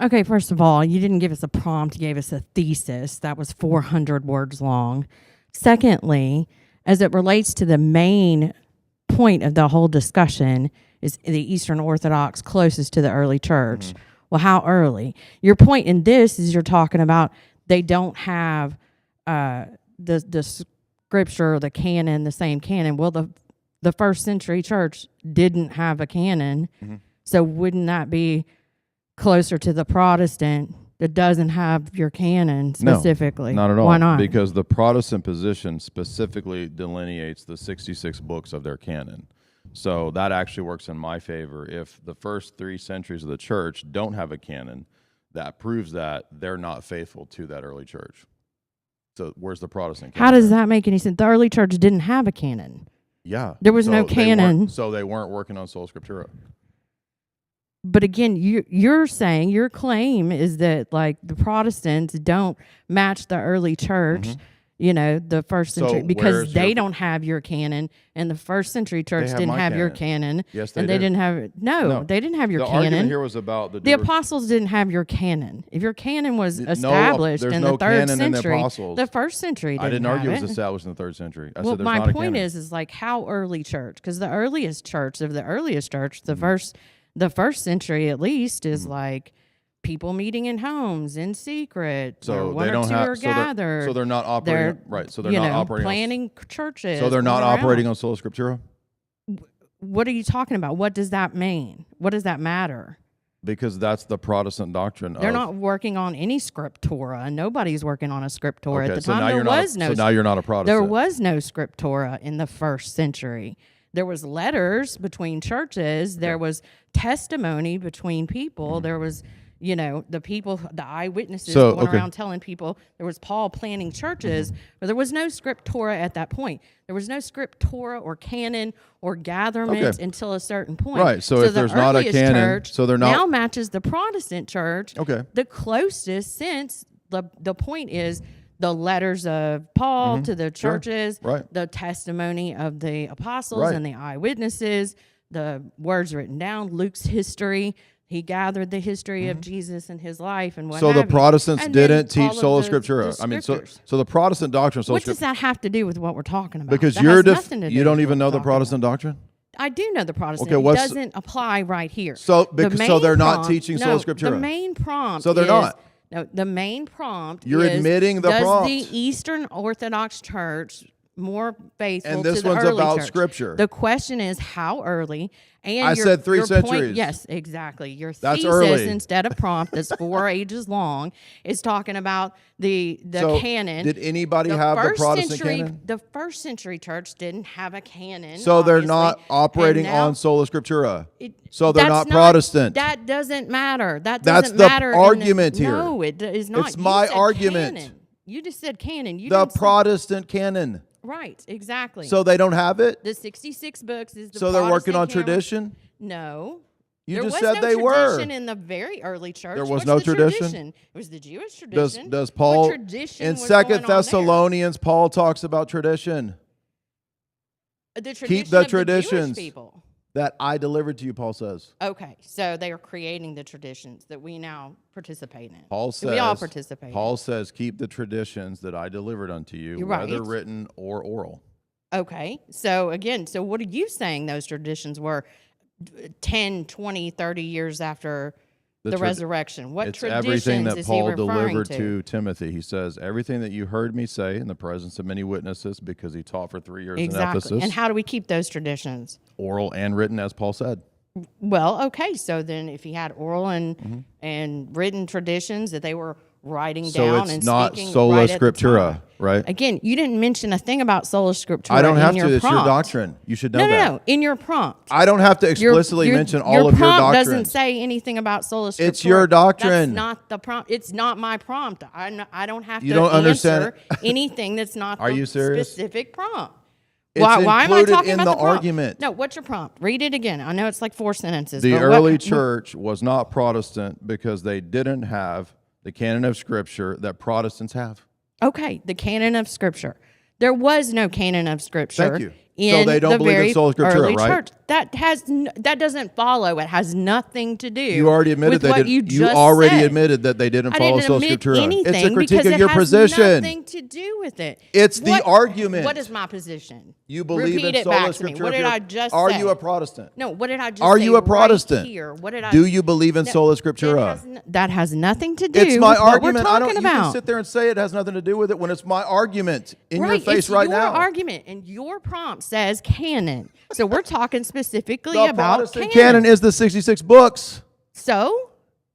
Okay, first of all, you didn't give us a prompt. You gave us a thesis that was 400 words long. Secondly, as it relates to the main point of the whole discussion, is the Eastern Orthodox closest to the early church. Mm-hmm. Well, how early? Your point in this is you're talking about they don't have the scripture, the canon, the same canon. Well, the first century church didn't have a canon, so wouldn't that be closer to the Protestant that doesn't have your canon specifically? No, not at all. Why not? Because the Protestant position specifically delineates the 66 books of their canon. So that actually works in my favor. If the first 3 centuries of the church don't have a canon, that proves that they're not faithful to that early church. So where's the Protestant canon? How does that make any sense? The early church didn't have a canon. Yeah. There was no canon. So they weren't working on Sola Scriptura. But again, you're saying, your claim is that like the Protestants don't match the early church, the first century, because they don't have your canon, and the first century church didn't have your canon. Yes, they didn't have it. No, they didn't have your canon. The argument here was about the apostles didn't have your canon. If your canon was established in the third century, the first century didn't have it. I didn't argue it was established in the third century. I said there's my not a point canon. is like how early church? Because the earliest church, the first century at least is like people meeting in homes in secret. So one they don't or two have are gathered. So they're not operating right. So they're not operating planning churches. So they're not operating on Sola Scriptura? What are you talking about? What does that mean? What does that matter? Because that's the Protestant doctrine. They're not working on any scriptura. Nobody's working on a scriptura at the so time. Now you're not a Protestant. There was no scriptura in the first century. There was letters between churches. There was testimony between people. There was, the people, the eyewitnesses going around telling people. There was Paul planning churches, but there was no scriptura at that point. There was no scriptura or canon or gatherment until a certain point. Right. So if there's not a canon, so they're not now matches the Protestant church. Okay. The closest, since the point is the letters of Paul to the churches, the testimony of the apostles and the eyewitnesses, the words written down, Luke's history. He gathered the history of Jesus and his life and what So the Protestants didn't teach Sola Scriptura. So the Protestant doctrine of Sola Scriptura. What does that have to do with what we're talking about? Because you don't even know the Protestant doctrine? I do know the Protestant. It doesn't apply right here. So they're not teaching Sola Scriptura? The main prompt So they're not. No, the main prompt You're admitting the prompt. Does the Eastern Orthodox Church more faithful and this to the one's early about church? Scripture. The question is how early. And I said 3 centuries. Point, yes, exactly. Your That's thesis early. Instead of prompt that's 4 ages long is talking about the canon. Did anybody have the Protestant canon? The first century church didn't have a canon. So they're not operating on Sola Scriptura. So they're not Protestant. That doesn't matter. That's the argument here. No, it is not. It's my argument. Canon. You just said canon. The Protestant canon. Right, exactly. So they don't have it? The 66 books is the So they're working on tradition? No. You just said they were. There was no tradition in the very early church. There was no tradition? It was the Jewish tradition. Does Paul, in 2 Thessalonians, Paul talks about tradition. Keep the traditions that I delivered to you, Paul says. Okay, so they are creating the traditions that we now participate in. We all participate. Paul says, keep the traditions that I delivered unto you, whether written or oral. Okay, so again, what are you saying those traditions were 10, 20, 30 years after the resurrection? What traditions everything that is Paul he referring delivered to Timothy. He says, everything that you heard me say in the presence of many witnesses, because he taught for 3 years in Ephesus. And how do we keep those traditions? Oral and written, as Paul said. Well, okay, so then if he had oral and written traditions that they were writing down and speaking so it's not Sola Scriptura, right? Again, you didn't mention a thing about Sola Scriptura. I don't have to. It's prompt. your doctrine. You should know that. No. In your prompt, I don't have to explicitly mention all of your doctrine. Your prompt doesn't say anything about Sola Scriptura. It's your doctrine. That's not the prompt. It's not my prompt. I don't have you to don't answer anything that's not Are you serious? Specific prompt. It's why am I talking in about the argument. No, what's your prompt? Read it again. I know it's like 4 sentences. The early church was not Protestant because they didn't have the canon of Scripture that Protestants have. Okay, the canon of Scripture. There was no canon of Scripture in they don't the believe in very sola scriptura, early right? church. That doesn't follow. It has nothing to do. You already admitted with what you just already said. admitted that they didn't I follow didn't sola admit scriptura. anything It's a critique because of it your has position. nothing to do with it. It's the argument. What is my position? You believe Repeat in it sola back to me. scriptura. What did I just Are say? you a Protestant? No, what did I just Are say you a right Protestant? here? What did I Do you believe in sola scriptura? That has nothing to do It's my with what argument. we're I talking don't. You about. can sit there and say it has nothing to do with it when it's my argument in your face it's right your now. argument, and your prompt says canon. So we're talking specifically The about Protestant canon is the 66 books.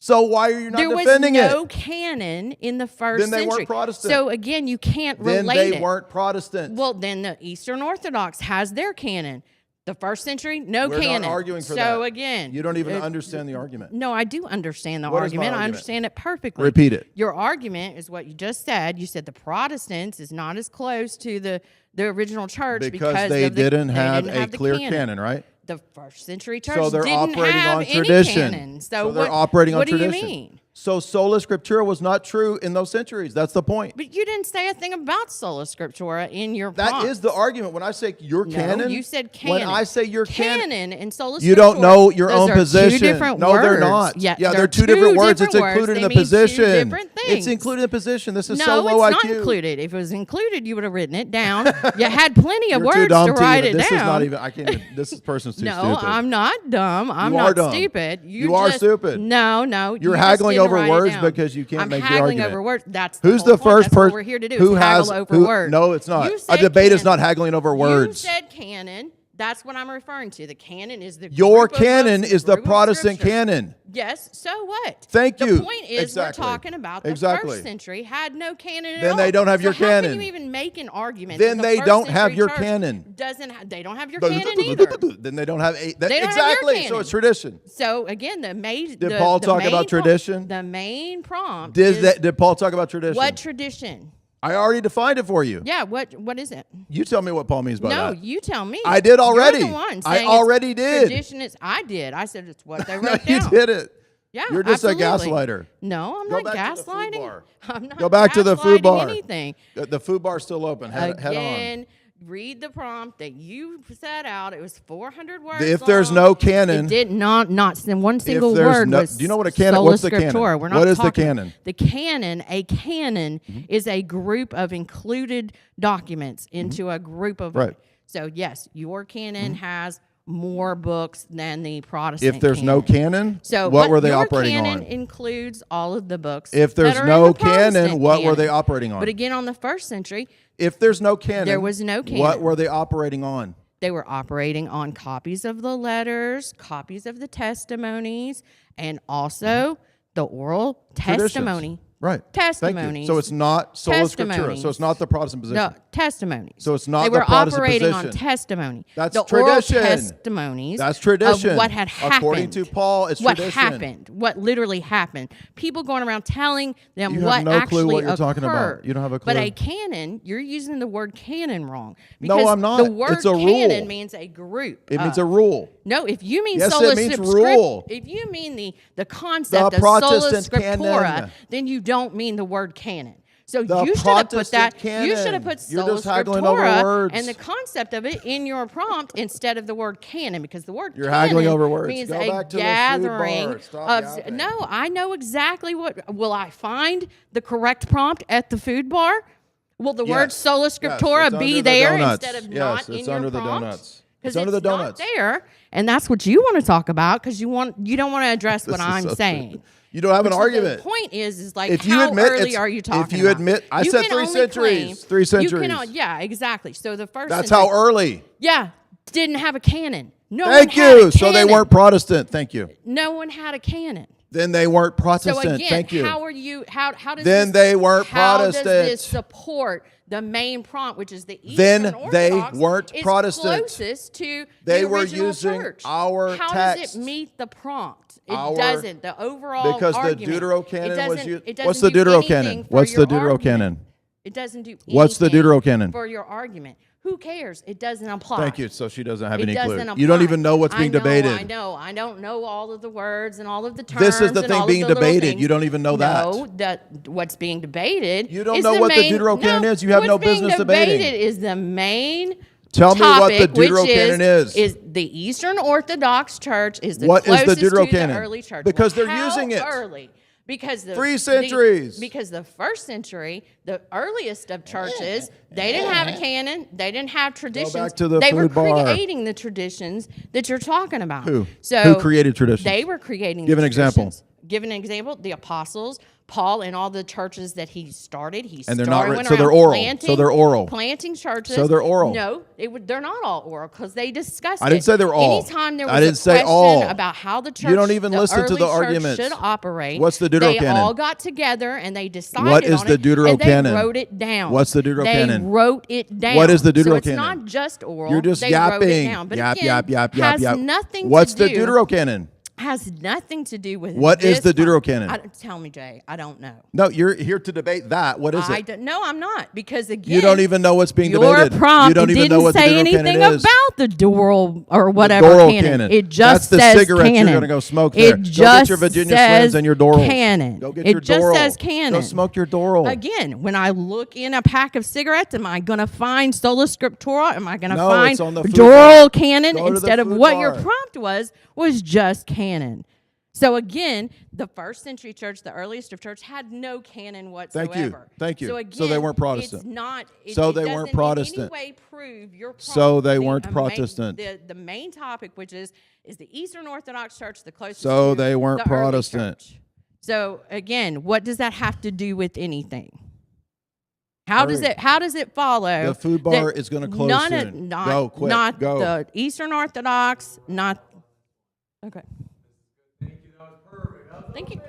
So why are you not there was defending no it? canon in the first Then they century. weren't Protestant. So again, you can't Then relate they it. weren't Protestant. Well, then the Eastern Orthodox has their canon. The first century, no We're canon. not arguing for that. So again, You don't even understand the argument. No, I do understand the What is my argument. I argument? understand it perfectly. Repeat it. Your argument is what you just said. You said the Protestants is not as close to the original church Because they of the, didn't they have didn't a have the clear canon, right? The first century church So they're didn't operating have on any tradition. canon. So they're operating on what tradition. What do you mean? So sola scriptura was not true in those centuries. That's the point. But you didn't say a thing about sola scriptura in your That prompt. is the argument. When I say your No, canon, you said canon. When I say your canon, and sola scriptura. you don't know your those own are position. Two different No, words. they're not. Yeah, they're two different words. It's different included words. in the They mean two position. different It's things. included in the position. This is No, so low it's IQ. not included. If it was included, you would have written it down. You had plenty of You're too words dumb to write it This down. is not even. I can't. Even, this person's too No, stupid. I'm not dumb. I'm You are not dumb. stupid. You are stupid. No. You're you just haggling didn't over write it words down. because you can't I'm make the haggling argument. over words. That's Who's whole the point. first That's what person we're here to do? who is has haggle over who? words. No, it's not. You A said debate is canon. not haggling over words. You said canon. That's what I'm referring to. The canon is the Your group of canon books, is the group of Protestant scripture. canon. Yes, so what? Thank you. The point is Exactly. we're talking about the Exactly. first century had no canon at Then all. they don't have your so how canon. can you even make an argument? Then that the they first don't have century your church canon. They don't have your canon either. Then they don't have They don't have your exactly. So canon. it's tradition. So again, Did Paul talk about tradition? The main prompt is Did Paul talk about tradition? what tradition? I already defined it for you. Yeah, what is it? You tell me what Paul means by No, that. you tell me. I did already. You're the one I saying already it's did. Tradition is. I did. I said it's what they wrote No, you down. did it. Yeah, You're just absolutely. a gaslighter. No, I'm Go not back to the food gaslighting. bar. I'm not Go back to the food gaslighting bar. anything. The food bar's still open. Head on. Again, read the prompt that you set out. It was 400 words. If there's long. no canon, it did not one single there's word no- was. do you know what a canon? Sola What's the canon? Scriptura. We're not What is the talking- canon? The canon, a canon, is a group of included documents into a group of. Right. So yes, your canon has more books than the Protestant. if there's no canon, so what were they your operating canon on? includes all of the books. If there's that are no in the Protestant canon, what were canon. they operating on? But again, on the first century, If there's no canon, there was no What canon. were they operating on? they were operating on copies of the letters, copies of the testimonies, and also the oral Traditions. testimony. Right. Thank Testimonies. you. So it's not sola scriptura. Testimonies. So it's not the Protestant position. No, testimonies. So it's not they the were Protestant operating on position. testimony. That's the tradition. Oral testimonies. That's tradition. Of what had happened. According to Paul, it's what tradition. happened. What literally happened. People going around telling them You what have no actually clue what you're talking about. occurred. You don't have a But clue. a canon, you're using the word canon wrong. No, Because I'm not. The word It's a rule. canon means a group. It means a rule. No, if you mean Yes, sola it means scriptura, rule. if you mean the concept The of sola Protestant scriptura, canon. then you don't mean the word canon. So The you should have put Protestant that. You should have canon. put You're sola just haggling over scriptura words. and the concept of it in your prompt instead of the word canon, because the word You're canon haggling over words. means Go a back to the food gathering bar. Stop of. yapping. No, I know exactly what. Will I find the correct prompt at the food bar? Will the word Yes. sola Yes, scriptura it's be under the there donuts. instead of Yes, not it's in your under the prompt? donuts. Because It's under the donuts. not there, and that's what you want to talk about because you don't want to address what This is I'm so saying. stupid. You don't have an So argument. The point is like If you how admit early it's- are you talking if you about? admit- I You said can 3 only centuries. claim- 3 you centuries. can, yeah, exactly. So the first That's century, how early. Yeah, didn't have a canon. No Thank one had you. a So they canon. weren't Protestant. Thank you. No one had a canon. Then they weren't So Protestant. again, Thank you. how are you? How does Then this, they weren't how Protestant. does this support the main prompt, which is the Then Eastern they Orthodox? weren't is Protestant. Closest to They the were original using church. our How text. does it meet the prompt? It Our- doesn't. The overall Because the argument. Deuterocanon it doesn't- was used. it doesn't What's the do anything Deuterocanon? for What's your the Deuterocanon? argument. It doesn't do anything What's the Deuterocanon? for your argument. Who cares? It doesn't apply. Thank you. So she doesn't have It any clue. doesn't You don't apply. even know what's being debated. I know. I don't know all of the words and all of the terms. This is the and thing all of being the little debated. things. You don't even know that. No, what's being debated. You don't is know the what the main, Deuterocanon no, is. You have no what's being business debating. debated is the main Tell me what the topic, which Deuterocanon is the Eastern Orthodox Church is the What is the closest to the Deuterocanon? early church. Because Well, they're how using it. early? Because 3 centuries. because the first century, the earliest of churches, they didn't have a canon. They didn't have traditions. back to the they were food bar. creating the traditions that you're talking about. Who? So Who created traditions? They were creating. Give the an example. traditions. Give an example. The apostles, Paul, and all the churches that he started. And they're not went so they're around oral. planting- So they're oral. Planting churches. So they're oral. No, they're not all oral because they discussed. I didn't say they were all. Anytime there I was didn't a say question all. about how the church, You don't even listen to early the church arguments. should operate. What's the They Deuterocanon? all got together and they decided What is on the it, and Deuterocanon? they wrote it down. What's the Deuterocanon? They wrote it down. What is the So it's Deuterocanon? not just oral. You're just they Wrote it yapping. down. But Yap, again, yap, yap, yap, has yap. nothing What's to the do. Deuterocanon? Has nothing to do with What is this the Deuterocanon? Tell me, Jay. I don't know. No, you're here to debate that. What is it? No, I'm not, because again, You don't even know what's being your debated. prompt You don't even didn't know what the say Deuterocanon anything is. about the dual or whatever Doral canon. It just That's the says cigarettes canon. you're going to go smoke there. It just go get your Virginia says Slims and your Dorals. canon. Go get It your just Doral. says canon. Go smoke your Doral. Again, when I look in a pack of cigarettes, am I going to find sola scriptura? Am I going to No, find it's on the food dual bar. canon Go to the instead of food what your bar. prompt was just canon. So again, the first century church, the earliest of church, had no canon whatsoever. Thank you. So So again, they weren't Protestant. It's not. So it they doesn't weren't in Protestant. any way prove your prompt. So they The weren't main- Protestant. The main topic, which is the Eastern Orthodox Church, the closest. So to they weren't the early Protestant. church. So again, what does that have to do with anything? How does it follow? The food bar that is going to close none soon. Of, not, Go, quick, not go. the Eastern Orthodox, not. Okay. Thank you. That was perfect. Thank you.